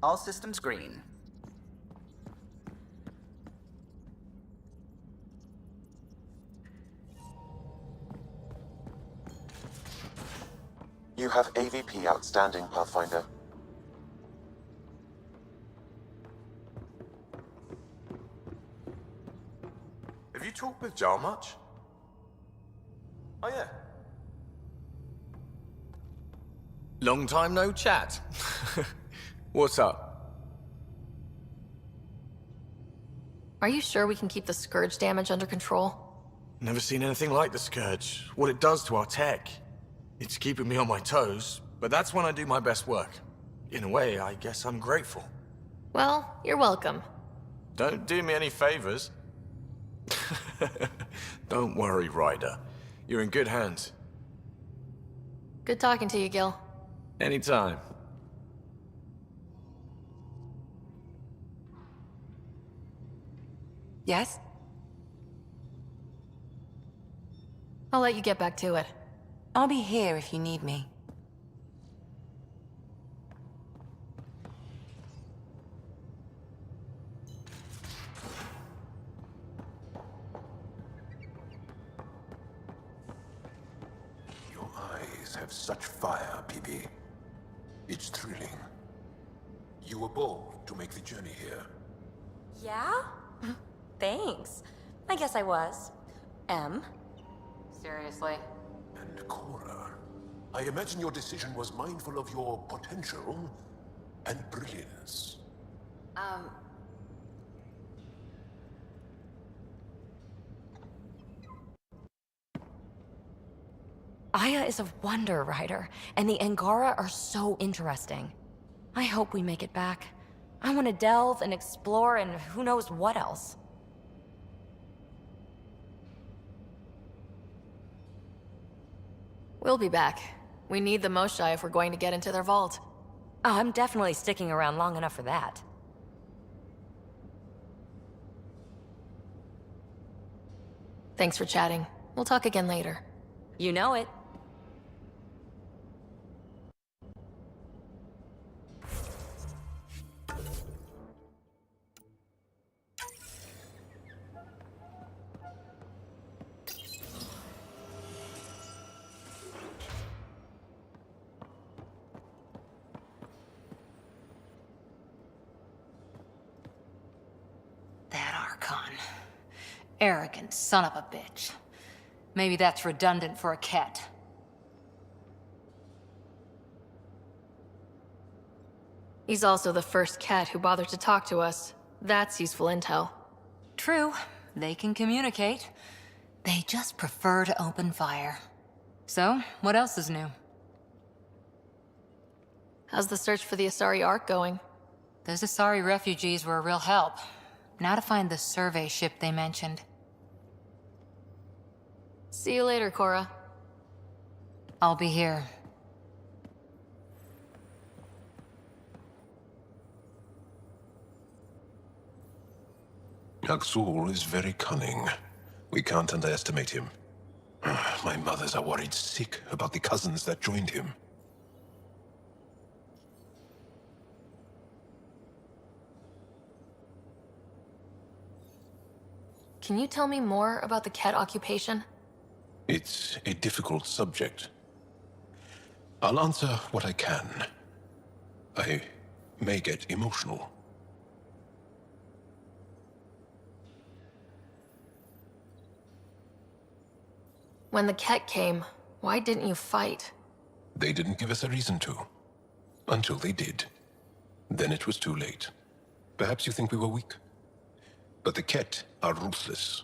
All systems green. You have AVP outstanding, Pathfinder. Have you talked with Jar much? Oh yeah. Long time no chat. What's up? Are you sure we can keep the Scourge damage under control? Never seen anything like the Scourge. What it does to our tech. It's keeping me on my toes, but that's when I do my best work. In a way, I guess I'm grateful. Well, you're welcome. Don't do me any favors. Don't worry, Ryder. You're in good hands. Good talking to you, Gil. Anytime. Yes? I'll let you get back to it. I'll be here if you need me. Your eyes have such fire, PB. It's thrilling. You were bold to make the journey here. Yeah? Thanks. I guess I was. M? Seriously? And Cora, I imagine your decision was mindful of your potential and brilliance. Aya is a wonder rider, and the Angara are so interesting. I hope we make it back. I want to delve and explore and who knows what else. We'll be back. We need the Moshae if we're going to get into their vault. Oh, I'm definitely sticking around long enough for that. Thanks for chatting. We'll talk again later. You know it. That Archon. Arrogant son of a bitch. Maybe that's redundant for a cat. He's also the first cat who bothered to talk to us. That's useful intel. True, they can communicate. They just prefer to open fire. So, what else is new? How's the search for the Asari Ark going? Those Asari refugees were a real help. Now to find the survey ship they mentioned. See you later, Cora. I'll be here. Aksul is very cunning. We can't underestimate him. My mothers are worried sick about the cousins that joined him. Can you tell me more about the Ket occupation? It's a difficult subject. I'll answer what I can. I may get emotional. When the Ket came, why didn't you fight? They didn't give us a reason to. Until they did. Then it was too late. Perhaps you think we were weak. But the Ket are ruthless.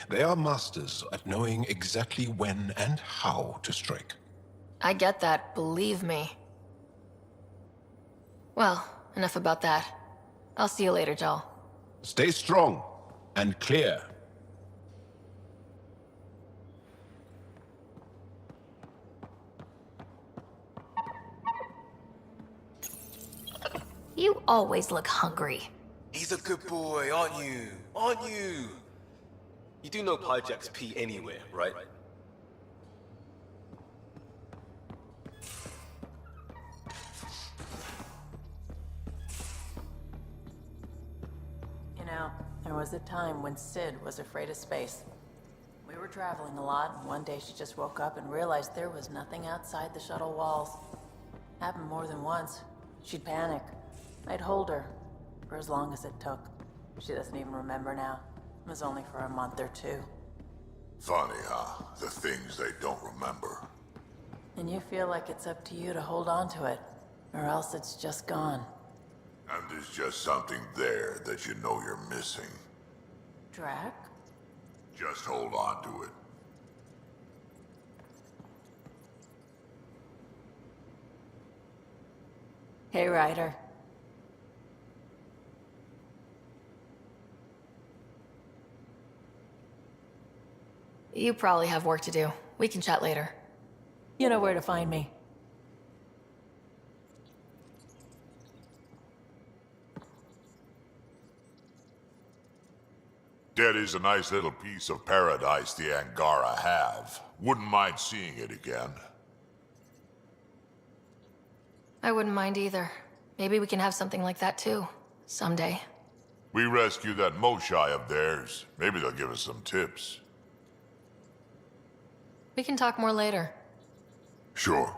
They are masters at knowing exactly when and how to strike. I get that, believe me. Well, enough about that. I'll see you later, Jal. Stay strong and clear. You always look hungry. He's a good boy, aren't you? Aren't you? You do know Pyjack's pee anywhere, right? was a time when Sid was afraid of space. We were traveling a lot, and one day she just woke up and realized there was nothing outside the shuttle walls. Happened more than once. She'd panic. I'd hold her, for as long as it took. She doesn't even remember now. It was only for a month or two. Funny, huh? The things they don't remember. And you feel like it's up to you to hold on to it, or else it's just gone. And there's just something there that you know you're missing. Drac? Just hold on to it. Hey, Ryder. You probably have work to do. We can chat later. You know where to find me. That is a nice little piece of paradise the Angara have. Wouldn't mind seeing it again. I wouldn't mind either. Maybe we can have something like that too, someday. We rescue that Moshai of theirs. Maybe they'll give us some tips. We can talk more later. Sure.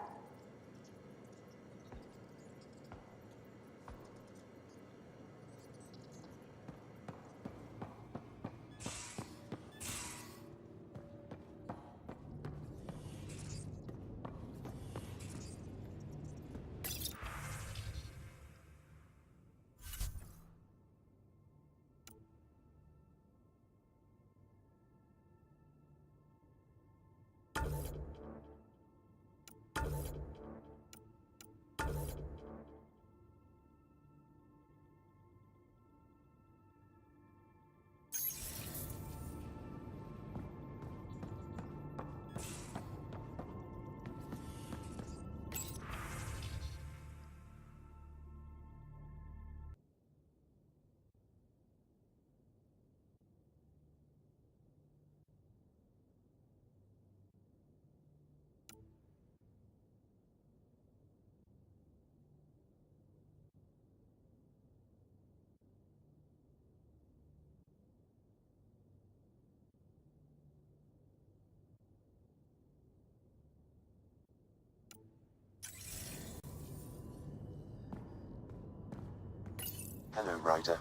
Hello, Ryder.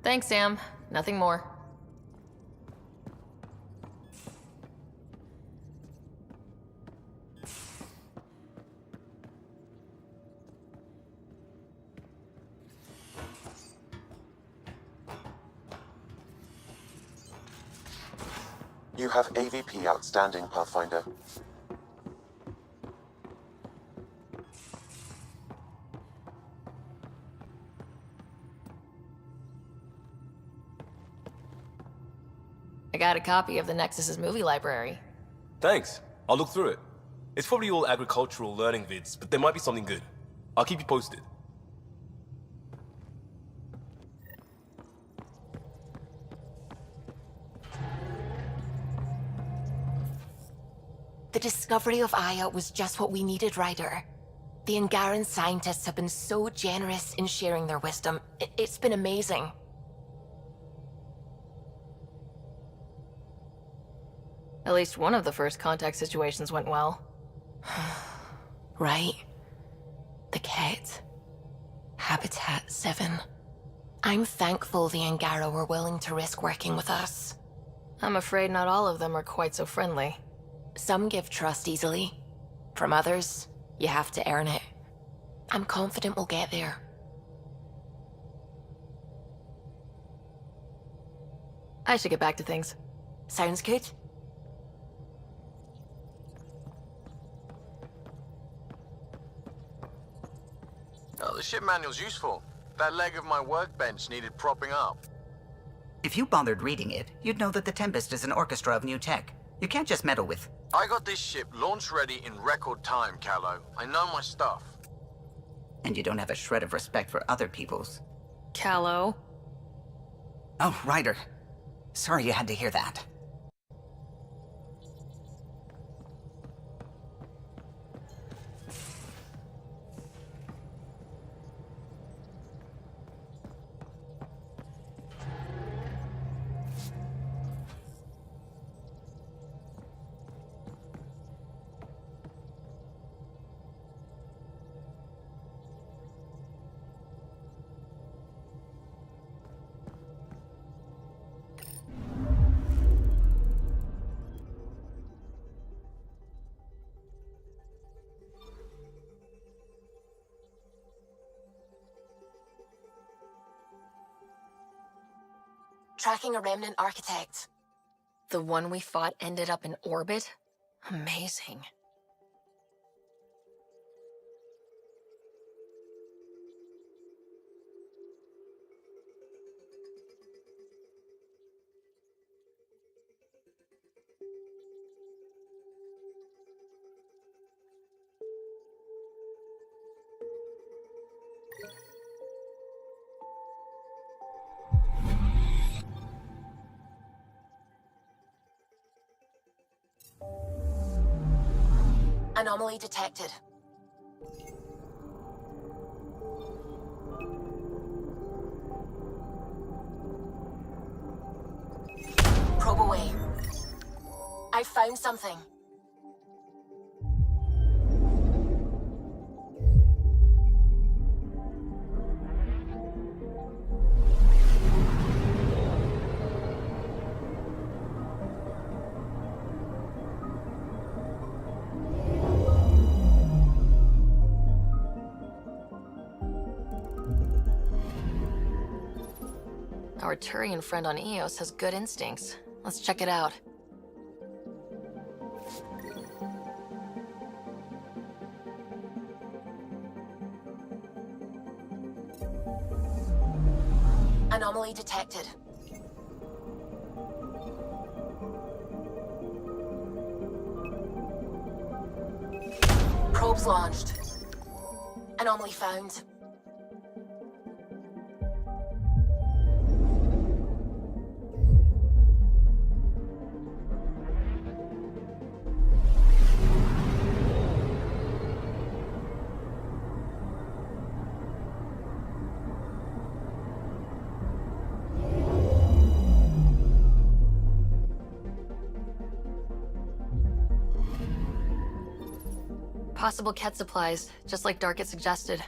Thanks, Sam. Nothing more. You have AVP outstanding, Pathfinder. I got a copy of the Nexus's movie library. Thanks. I'll look through it. It's probably all agricultural learning vids, but there might be something good. I'll keep you posted. The discovery of Aya was just what we needed, Ryder. The Angaran scientists have been so generous in sharing their wisdom. It's been amazing. At least one of the first contact situations went well. Right? The Ket. Habitat 7. I'm thankful the Angara were willing to risk working with us. I'm afraid not all of them are quite so friendly. Some give trust easily. From others, you have to earn it. I'm confident we'll get there. I should get back to things. Sounds good. Oh, the ship manual's useful. That leg of my workbench needed propping up. If you bothered reading it, you'd know that the Tempest is an orchestra of new tech. You can't just meddle with... I got this ship launch ready in record time, Callow. I know my stuff. And you don't have a shred of respect for other people's. Callow? Oh, Ryder. Sorry you had to hear that. tracking a remnant architect. The one we fought ended up in orbit? Amazing. Anomaly detected. Probe away. I found something. Our Turian friend on Eos has good instincts. Let's check it out. Anomaly detected. Probes launched. Anomaly found. Possible Ket supplies, just like Dark had suggested.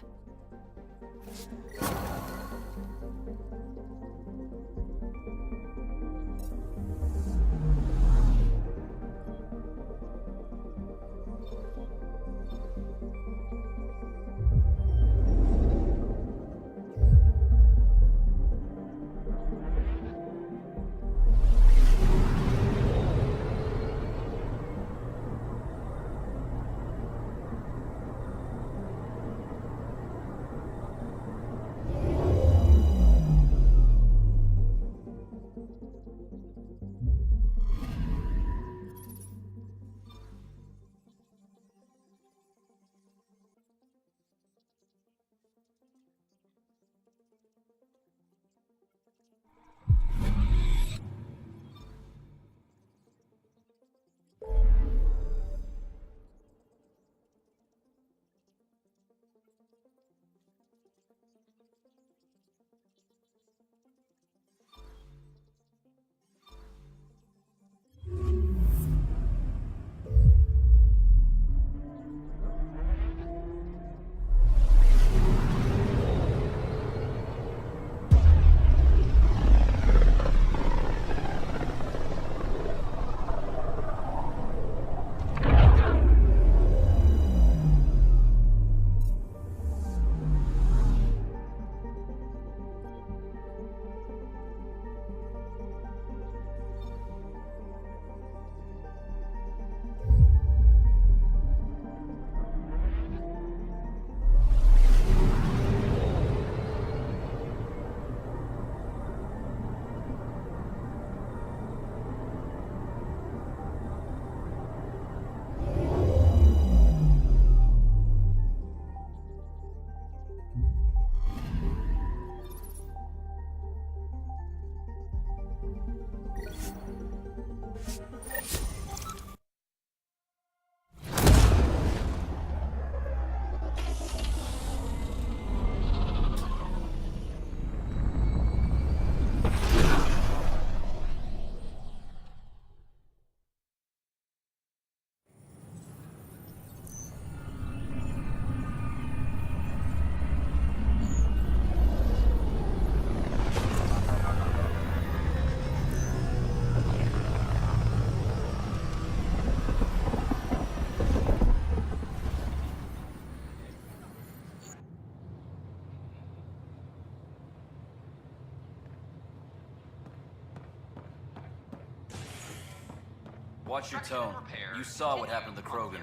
Watch your tone. You saw what happened to the Krogan.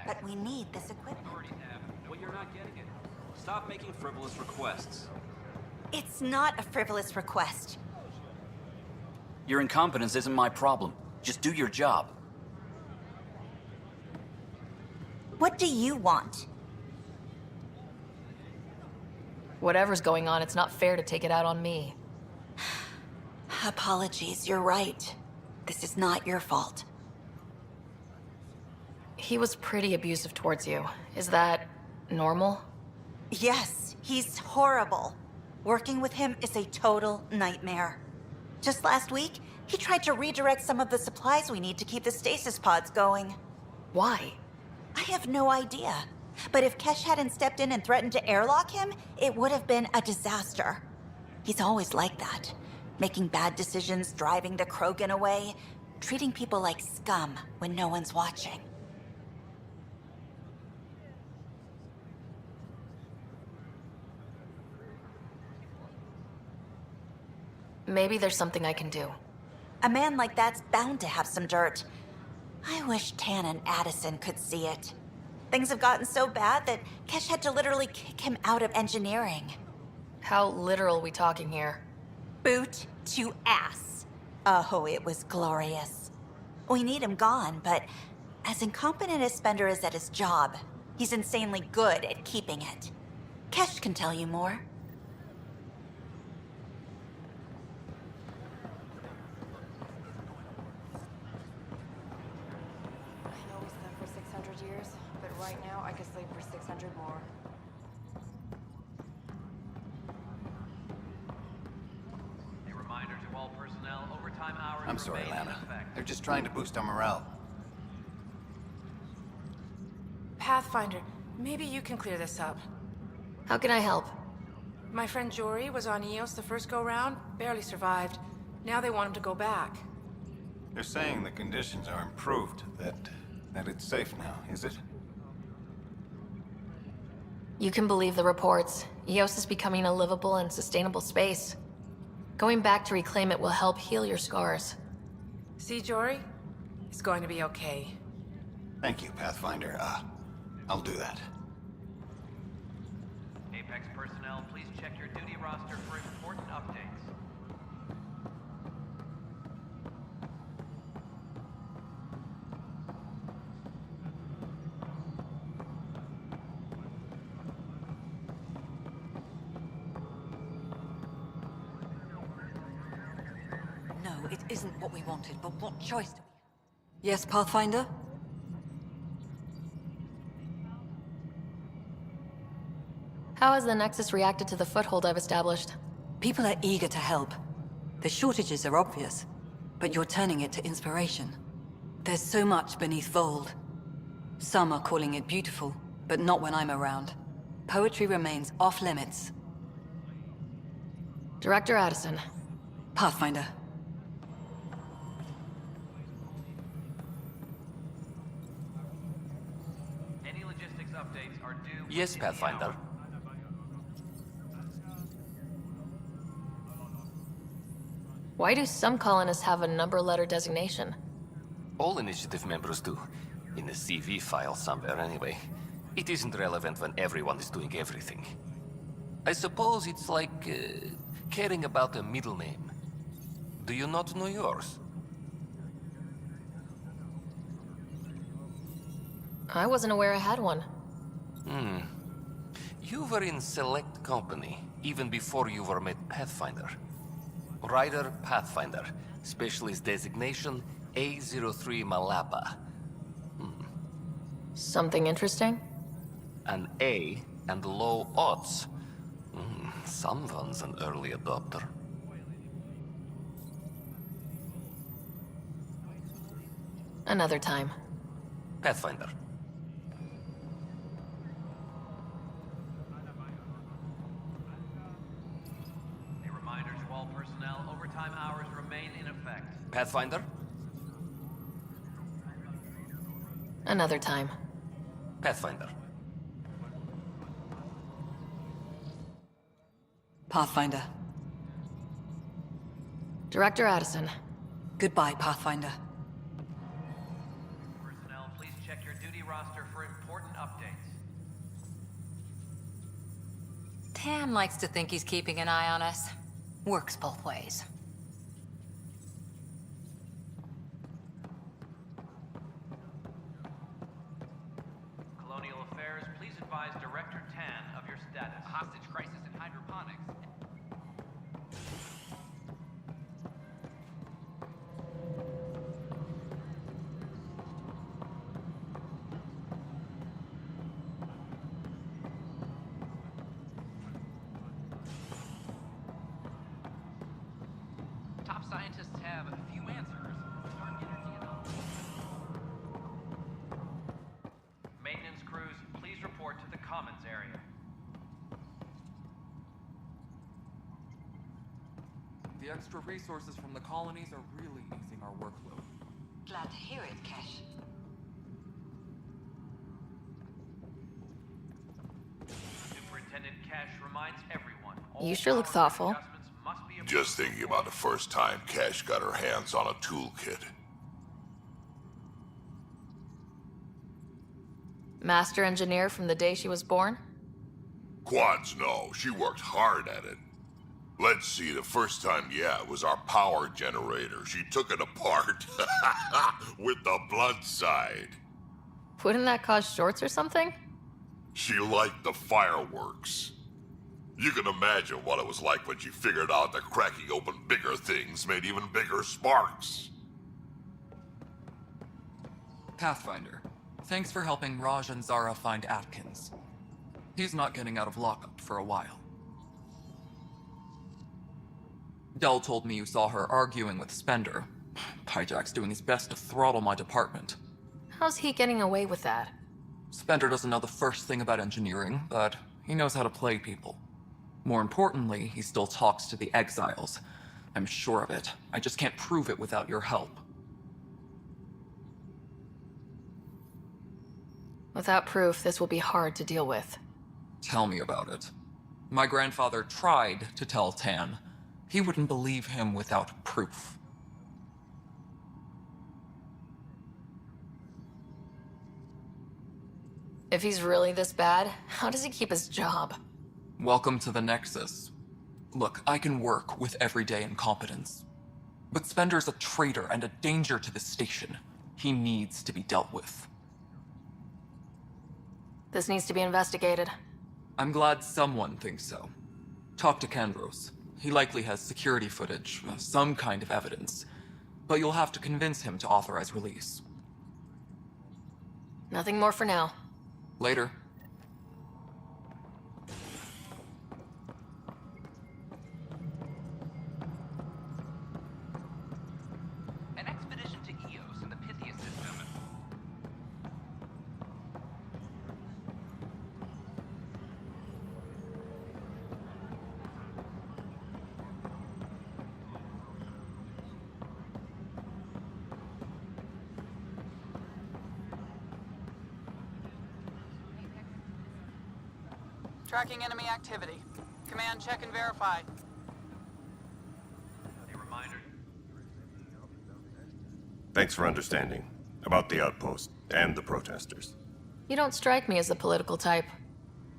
But we need this equipment. Well, you're not getting it. Stop making frivolous requests. It's not a frivolous request. Your incompetence isn't my problem. Just do your job. What do you want? Whatever's going on, it's not fair to take it out on me. Apologies, you're right. This is not your fault. He was pretty abusive towards you. Is that normal? Yes, he's horrible. Working with him is a total nightmare. Just last week, he tried to redirect some of the supplies we need to keep the stasis pods going. Why? I have no idea. But if Kesh hadn't stepped in and threatened to airlock him, it would have been a disaster. He's always like that. Making bad decisions, driving the Krogan away, treating people like scum when no one's watching. Maybe there's something I can do. A man like that's bound to have some dirt. I wish Tan and Addison could see it. Things have gotten so bad that Kesh had to literally kick him out of engineering. How literal we talking here? Boot to ass. Oh, it was glorious. We need him gone, but as incompetent as Spender is at his job, he's insanely good at keeping it. Kesh can tell you more. Right now, I could sleep for 600 more. A reminder to all personnel, overtime hours I'm sorry, remain in Lana. effect. They're just trying to boost our morale. Pathfinder, maybe you can clear this up. How can I help? My friend Jory was on Eos the first go-round, barely survived. Now they want him to go back. They're saying the conditions are improved, that it's safe now, is it? You can believe the reports. Eos is becoming a livable and sustainable space. Going back to reclaim it will help heal your scars. See, Jory? It's going to be okay. Thank you, Pathfinder. I'll do that. Apex personnel, please check your duty roster for important updates. No, it isn't what we wanted, but what choice do we have? Yes, Pathfinder? How has the Nexus reacted to the foothold I've established? People are eager to help. The shortages are obvious, but you're turning it to inspiration. There's so much beneath Vold. Some are calling it beautiful, but not when I'm around. Poetry remains off-limits. Director Addison. Pathfinder. Any logistics updates are due. Yes, Pathfinder. Why do some colonists have a number letter designation? All initiative members do. In the CV file somewhere, anyway. It isn't relevant when everyone is doing everything. I suppose it's like caring about a middle name. Do you not know yours? I wasn't aware I had one. You were in select company, even before you were made Pathfinder. Rider Pathfinder, specialist designation A03 Malapa. Something interesting? An A and low odds. Someone's an early adopter. Another time. Pathfinder. A reminder to all personnel, overtime hours remain in effect. Pathfinder? Another time. Pathfinder. Pathfinder. Director Addison. Goodbye, Pathfinder. duty roster for important updates. Tan likes to think he's keeping an eye on us. Works both ways. Colonial Affairs, please advise Director Tan of your status. A hostage crisis in hydroponics. Top scientists have a few answers. Dark energy and all. Maintenance crews, please report to the commons area. The extra resources from the colonies are really easing our workload. Glad to hear it, Kesh. Superintendent Cash reminds everyone. You sure look thoughtful. Just thinking about the first time Cash got her hands on a toolkit. Master engineer from the day she was born? Quads no, she worked hard at it. Let's see, the first time, yeah, was our power generator. She took it apart with the blood side. Wouldn't that cause shorts or something? She liked the fireworks. You can imagine what it was like when she figured out that cracking open bigger things made even bigger sparks. Pathfinder, thanks for helping Raj and Zara find Atkins. He's not getting out of lockup for a while. Dell told me you saw her arguing with Spender. Pyjack's doing his best to throttle my department. How's he getting away with that? Spender doesn't know the first thing about engineering, but he knows how to play people. More importantly, he still talks to the exiles. I'm sure of it. I just can't prove it without your help. Without proof, this will be hard to deal with. Tell me about it. My grandfather tried to tell Tan. He wouldn't believe him without proof. If he's really this bad, how does he keep his job? Welcome to the Nexus. Look, I can work with everyday incompetence. But Spender's a traitor and a danger to the station. He needs to be dealt with. This needs to be investigated. I'm glad someone thinks so. Talk to Kandros. He likely has security footage, some kind of evidence. But you'll have to convince him to authorize release. Nothing more for now. Later. An expedition to Eos in the Pythia system. Tracking enemy activity. Command, check and verify. Thanks for understanding. About the outpost and the protesters. You don't strike me as the political type.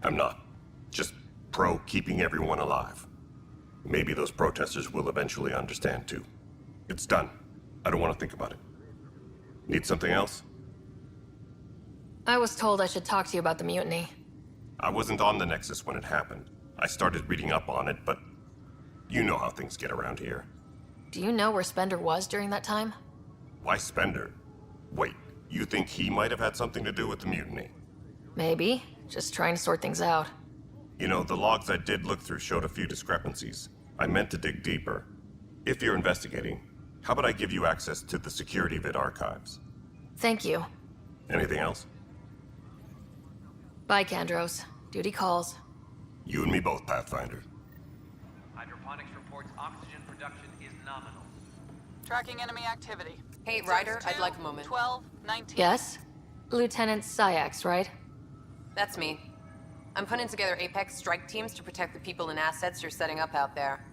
I'm not. Just pro keeping everyone alive. Maybe those protesters will eventually understand too. It's done. I don't want to think about it. Need something else? I was told I should talk to you about the mutiny. I wasn't on the Nexus when it happened. I started reading up on it, but you know how things get around here. Do you know where Spender was during that time? Why Spender? Wait, you think he might have had something to do with the mutiny? Maybe. Just trying to sort things out. You know, the logs I did look through showed a few discrepancies. I meant to dig deeper. If you're investigating, how about I give you access to the security vid archives? Thank you. Anything else? Bye, Kandros. Duty calls. You and me both, Pathfinder. Hydroponics reports oxygen production is nominal. Tracking enemy activity. Hey, Ryder, I'd like a moment. 12, 19. Yes? Lieutenant Syax, right? That's me. I'm putting together Apex strike teams to protect the people and assets you're setting up out there.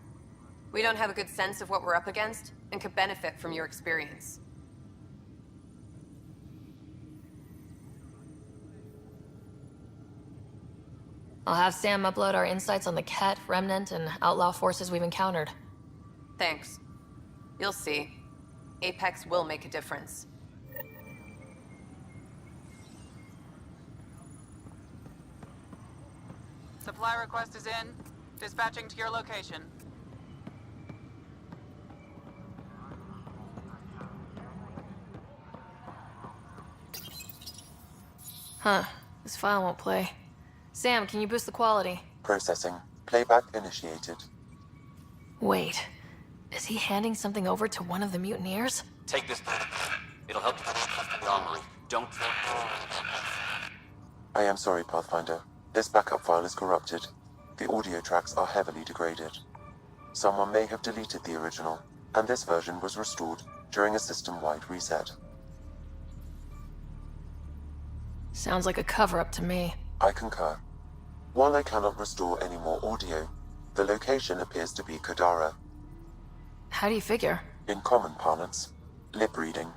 We don't have a good sense of what we're up against, and could benefit from your experience. I'll have Sam upload our insights on the Ket, Remnant, and outlaw forces we've encountered. Thanks. You'll see. Apex will make a difference. Supply request is in. Dispatching to your location. Huh. This file won't play. Sam, can you boost the quality? Processing. Playback initiated. Wait. Is he handing something over to one of the mutineers? Take this. It'll help you online. Don't. I am sorry, Pathfinder. This backup file is corrupted. The audio tracks are heavily degraded. Someone may have deleted the original, and this version was restored during a system-wide reset. Sounds like a cover-up to me. I concur. While I cannot restore any more audio, the location appears to be Kadara. How do you figure? In common parlance, lip reading.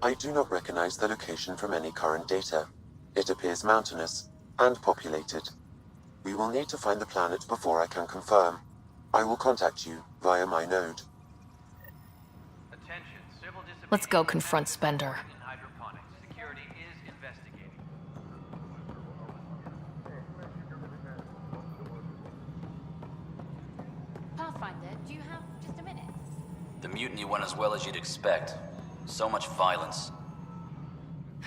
I do not recognize the location from any current data. It appears mountainous and populated. We will need to find the planet before I can confirm. I will contact you via my node. Attention, civil disobedience. Let's go confront Spender. In hydroponics. Security is investigating. Pathfinder, do you have just a minute? The mutiny went as well as you'd expect. So much violence.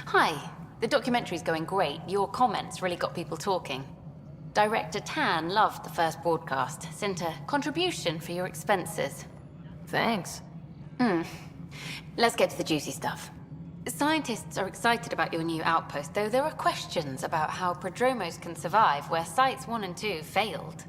Hi. The documentary's going great. Your comments really got people talking. Director Tan loved the first broadcast. Sent a contribution for your expenses. Thanks. Let's get to the juicy stuff. Scientists are excited about your new outpost, though there are questions about how prodromos can survive where Sites 1 and 2 failed.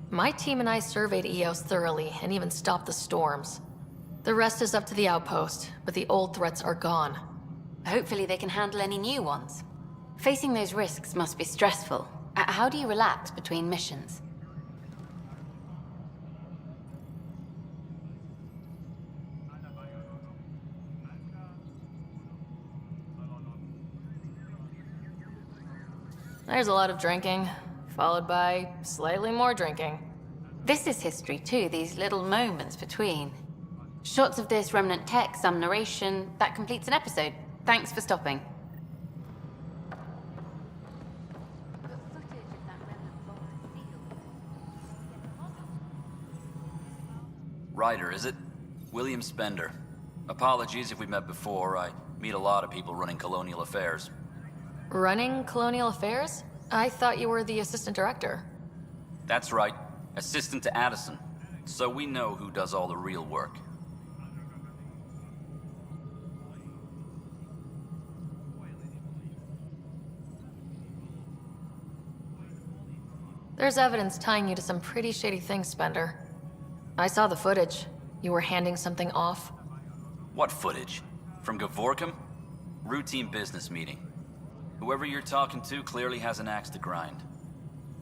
My team and I surveyed EOS thoroughly and even stopped the storms. The rest is up to the outpost, but the old threats are gone. Hopefully they can handle any new ones. Facing those risks must be stressful. How do you relax between missions? There's a lot of drinking, followed by slightly more drinking. This is history too, these little moments between. Shots of this remnant tech, some narration, that completes an episode. Thanks for stopping. Ryder, is it? William Spender. Apologies if we met before. I meet a lot of people running Colonial Affairs. Running Colonial Affairs? I thought you were the assistant director. That's right. Assistant to Addison. So we know who does all the real work. There's evidence tying you to some pretty shady things, Spender. I saw the footage. You were handing something off. What footage? From Gavorkum? Routine business meeting. Whoever you're talking to clearly has an axe to grind.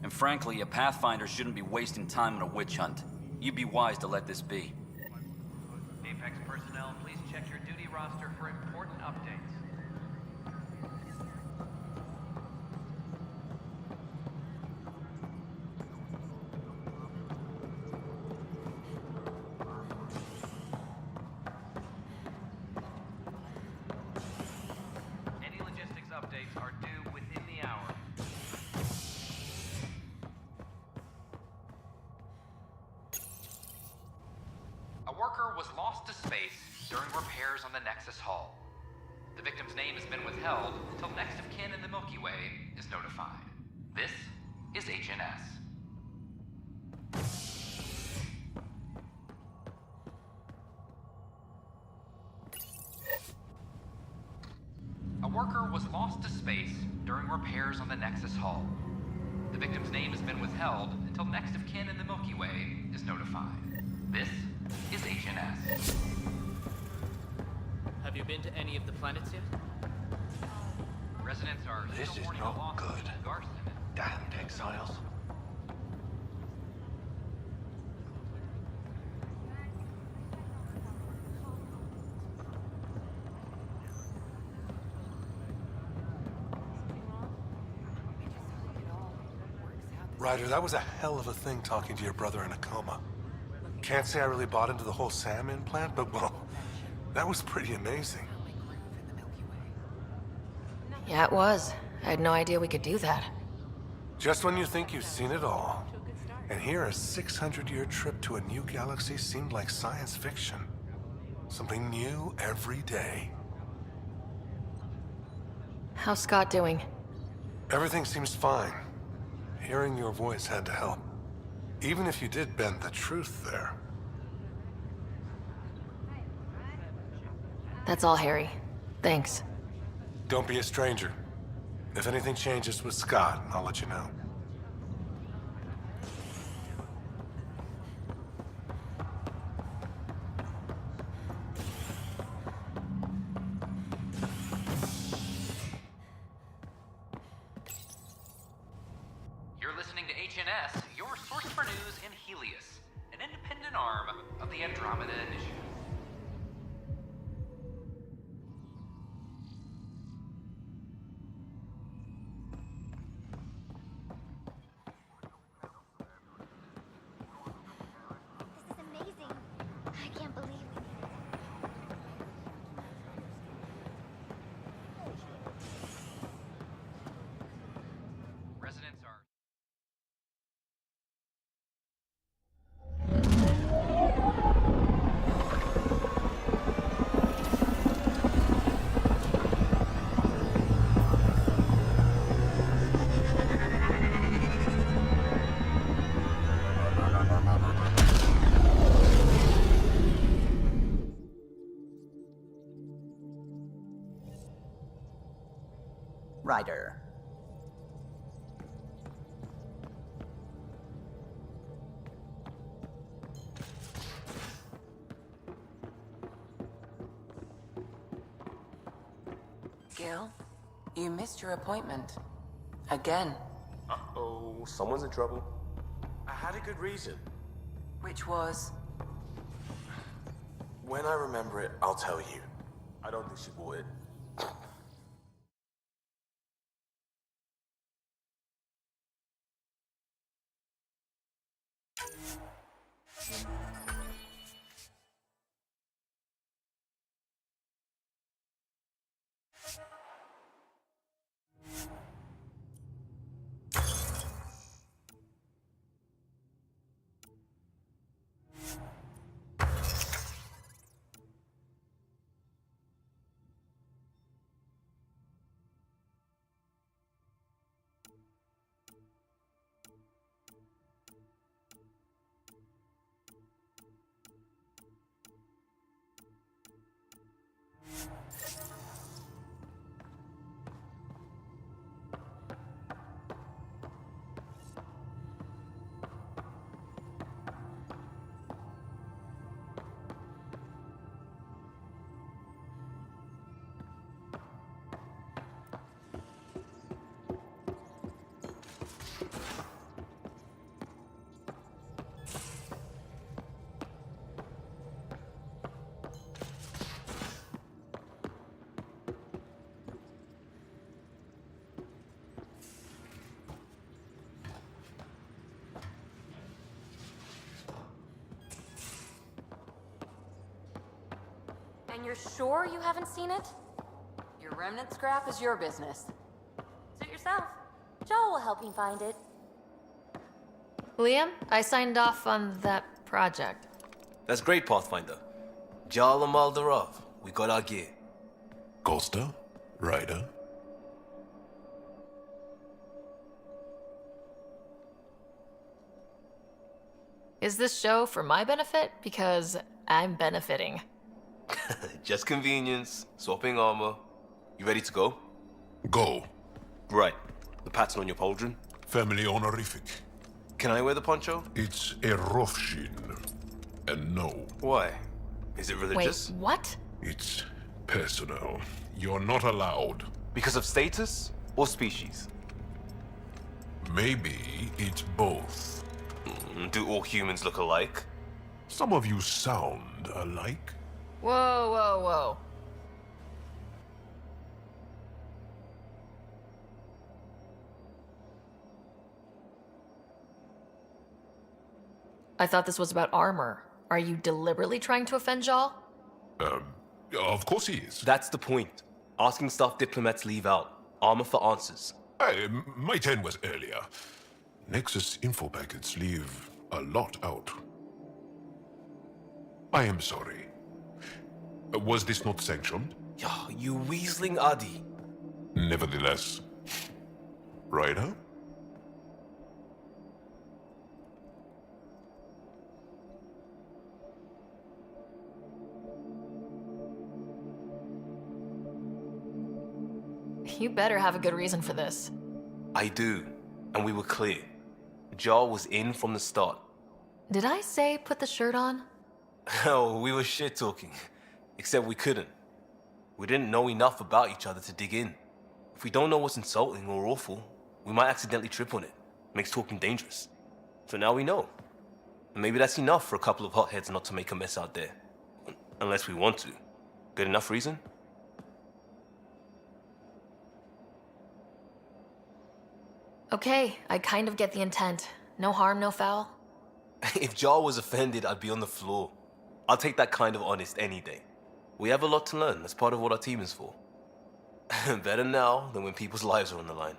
And frankly, a Pathfinder shouldn't be wasting time on a witch hunt. You'd be wise to let this be. Apex personnel, please check your duty roster for important updates. Any logistics updates are due within the hour. A worker was lost to space during repairs on the Nexus Hull. The victim's name has been withheld until next of kin in the Milky Way is notified. This is HNS. A worker was lost to space during repairs on the Nexus Hull. The victim's name has been withheld until next of kin in the Milky Way is notified. This is HNS. Have you been to any of the planets yet? Residents are This still is mourning not the loss of good. Garson. Damned exiles. Ryder, that was a hell of a thing talking to your brother in a coma. Can't say I really bought into the whole SAM implant, but well, that was pretty amazing. Yeah, it was. I had no idea we could do that. Just when you think you've seen it all. And here a 600-year trip to a new galaxy seemed like science fiction. Something new every day. How's Scott doing? Everything seems fine. Hearing your voice had to help. Even if you did bend the truth there. That's all, Harry. Thanks. Don't be a stranger. If anything changes with Scott, I'll let you know. You're listening to HNS, your source for news in Helios, an independent arm of the Andromeda Initiative. This is amazing. I can't believe it. Residents are... Ryder. Gil, you missed your appointment. Again. Uh-oh, someone's in trouble. I had a good reason. Which was? When I remember it, I'll tell you. I don't think she would. And you're sure you haven't seen it? Your remnant scrap is your business. Suit yourself. Joel will help you find it. Liam, I signed off on that project. That's great, Pathfinder. Jarl Maldarov, we got our gear. Costa? Ryder? Is this show for my benefit? Because I'm benefiting. Just convenience, swapping armor. You ready to go? Go. Right. The pattern on your pauldron? Family honorific. Can I wear the poncho? It's a Rofshin. And no. Why? Is it religious? Wait, what? It's personal. You're not allowed. Because of status or species? Maybe it's both. Do all humans look alike? Some of you sound alike. Whoa, whoa, whoa. I thought this was about armor. Are you deliberately trying to offend Jal? Of course he is. That's the point. Asking stuff diplomats leave out. Armor for answers. Hey, my turn was earlier. Nexus info packets leave a lot out. I am sorry. Was this not sanctioned? You weaseling Adi. Nevertheless. Ryder? You better have a good reason for this. I do. And we were clear. Jar was in from the start. Did I say put the shirt on? Hell, we were shit-talking. Except we couldn't. We didn't know enough about each other to dig in. If we don't know what's insulting or awful, we might accidentally trip on it. Makes talking dangerous. So now we know. And maybe that's enough for a couple of hotheads not to make a mess out there. Unless we want to. Good enough reason? Okay, I kind of get the intent. No harm, no foul. If Jar was offended, I'd be on the floor. I'll take that kind of honest any day. We have a lot to learn. That's part of what our team is for. Better now than when people's lives are on the line.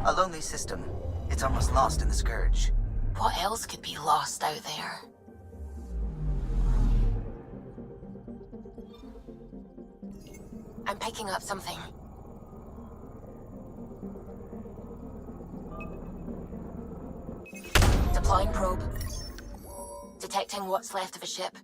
A lonely system. It's almost lost in the Scourge. What else could be lost out there? I'm picking up something. Deploying probe. Detecting what's left of a ship.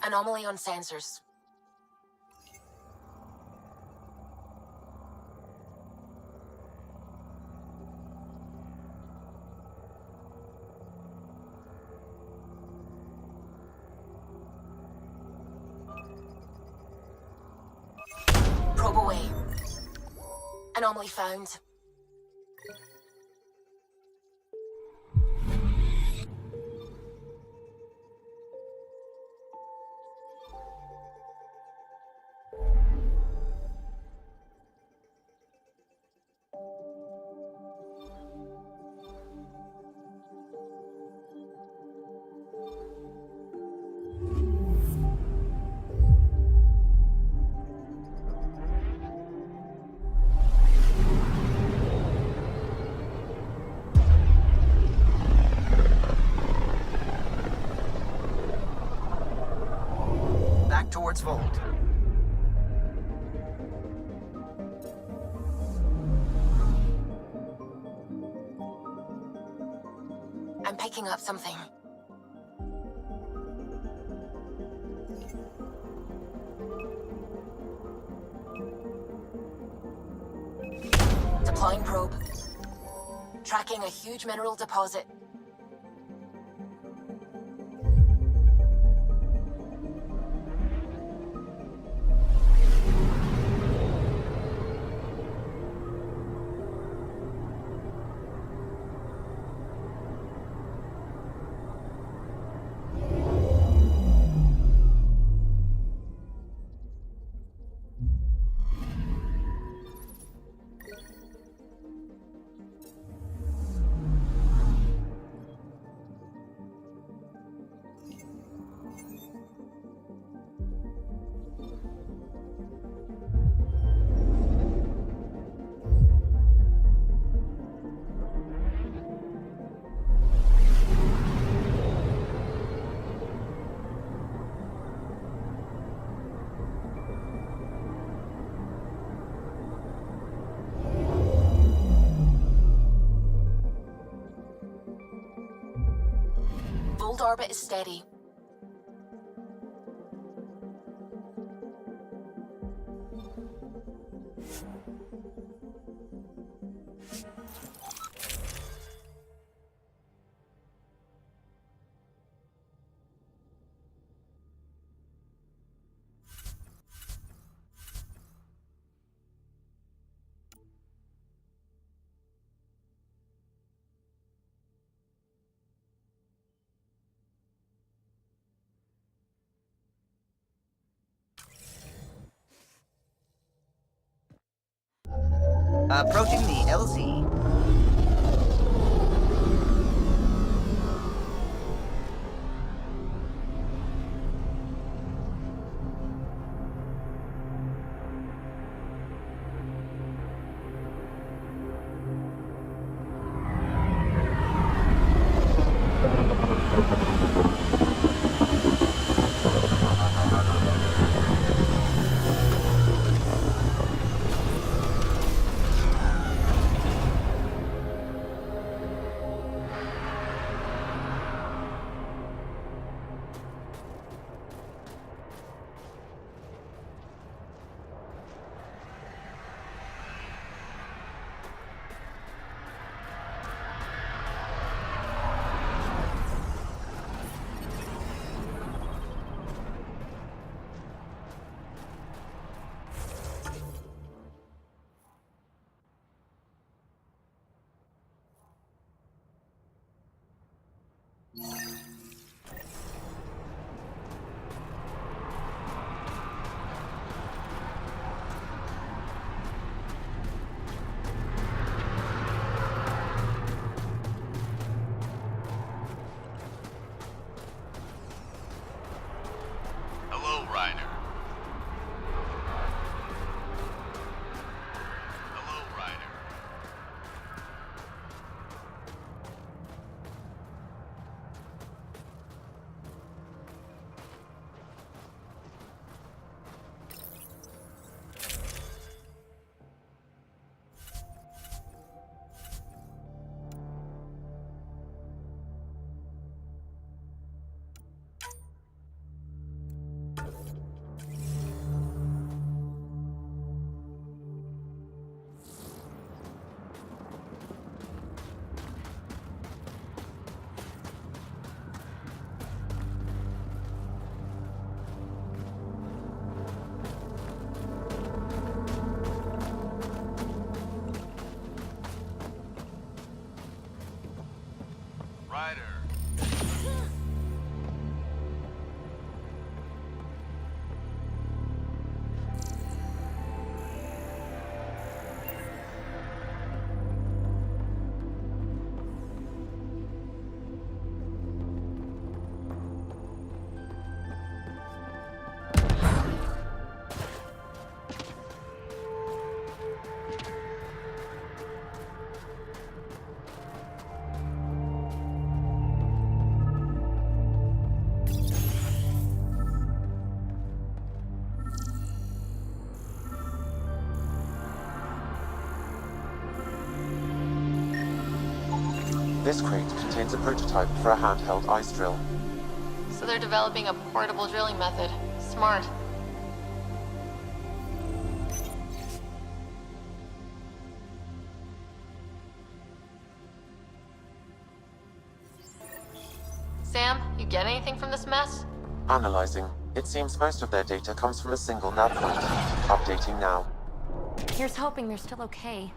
Anomaly on sensors. Probe away. Anomaly found. Back towards Vault. I'm picking up something. Deploying probe. Tracking a huge mineral deposit. Vault orbit is steady. Approaching the LZ. This crate contains a prototype for a handheld ice drill. So they're developing a portable drilling method. Smart. Sam, you get anything from this mess? Analyzing. It seems most of their data comes from a single nav point. Updating now. Here's hoping they're still okay.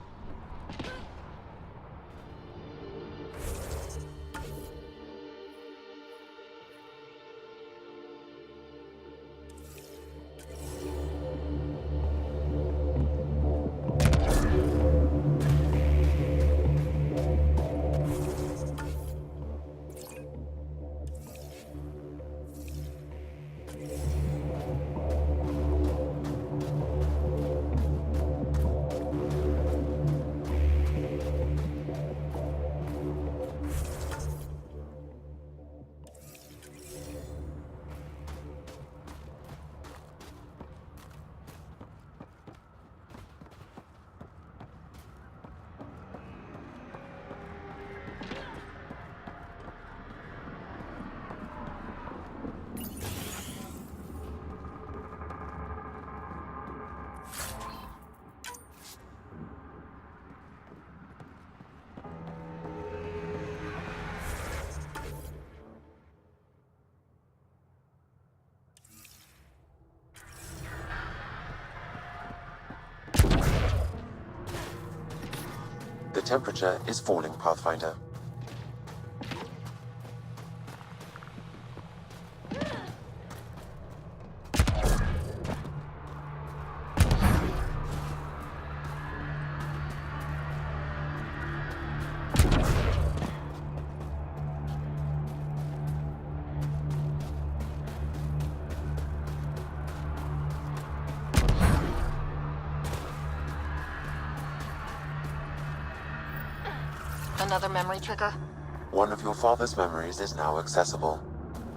The temperature is falling, Pathfinder. Another memory trigger? One of your father's memories is now accessible.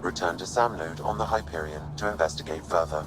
Return to Sam Node on the Hyperion to investigate further.